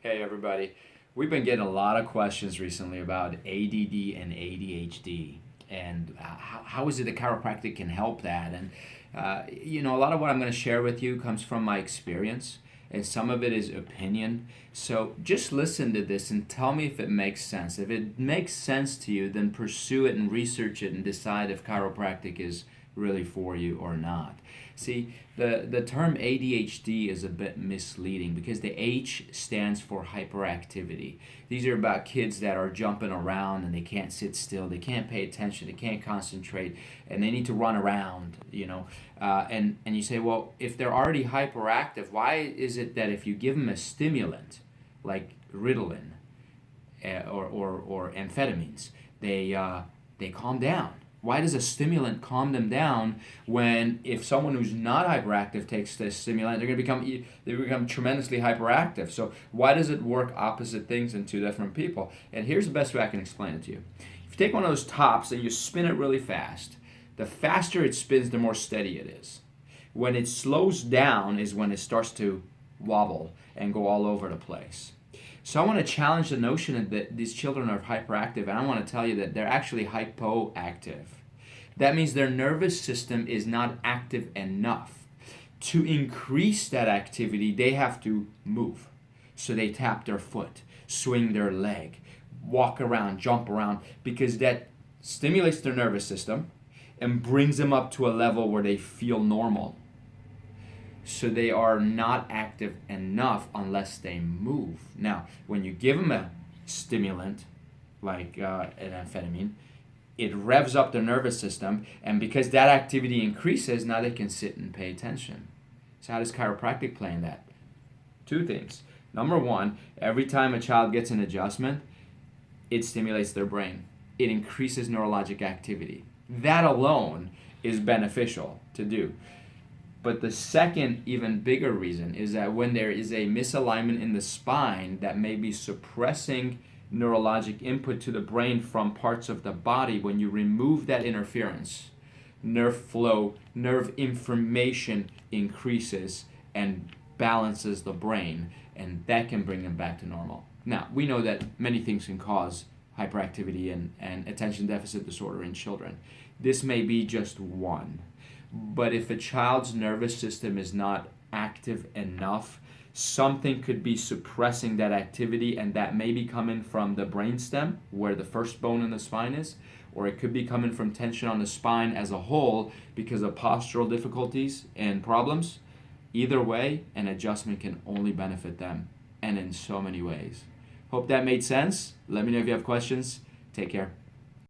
Hey everybody, we've been getting a lot of questions recently about ADD and ADHD and how is it that chiropractic can help that? And a lot of what I'm going to share with you comes from my experience, and some of it is opinion. So just listen to this and tell me if it makes sense. If it makes sense to you, then pursue it and research it and decide if chiropractic is really for you or not. See, the term ADHD is a bit misleading because the H stands for hyperactivity. These are about kids that are jumping around and they can't sit still, they can't pay attention, they can't concentrate, and they need to run around. And you say, well, if they're already hyperactive, why is it that if you give them a stimulant like Ritalin or amphetamines, they calm down? Why does a stimulant calm them down when if someone who's not hyperactive takes this stimulant, they become tremendously hyperactive? So why does it work opposite things in two different people? And here's the best way I can explain it to you. If you take one of those tops and you spin it really fast, the faster it spins, the more steady it is. When it slows down is when it starts to wobble and go all over the place. So I want to challenge the notion that these children are hyperactive, and I want to tell you that they're actually hypoactive. That means their nervous system is not active enough. To increase that activity, they have to move. So they tap their foot, swing their leg, walk around, jump around, because that stimulates their nervous system and brings them up to a level where they feel normal. So they are not active enough unless they move. Now, when you give them a stimulant like an amphetamine, it revs up their nervous system, and because that activity increases, now they can sit and pay attention. So how does chiropractic play in that? Two things. Number one, every time a child gets an adjustment, it stimulates their brain. It increases neurologic activity. That alone is beneficial to do. But the second, even bigger reason is that when there is a misalignment in the spine that may be suppressing neurologic input to the brain from parts of the body, when you remove that interference, nerve flow, nerve information increases and balances the brain, and that can bring them back to normal. Now, we know that many things can cause hyperactivity and attention deficit disorder in children. This may be just one. But if a child's nervous system is not active enough, something could be suppressing that activity, and that may be coming from the brainstem, where the first bone in the spine is, or it could be coming from tension on the spine as a whole because of postural difficulties and problems. Either way, an adjustment can only benefit them, and in so many ways. Hope that made sense. Let me know if you have questions. Take care.